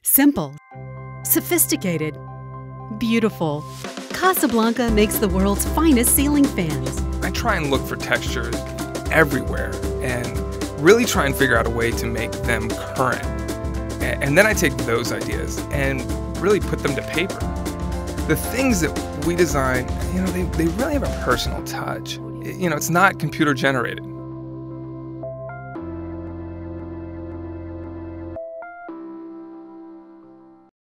Simple, sophisticated, beautiful. Casablanca makes the world's finest ceiling fans. I try and look for textures everywhere and really try and figure out a way to make them current. And then I take those ideas and really put them to paper. The things that we design, they really have a personal touch. It's not computer generated.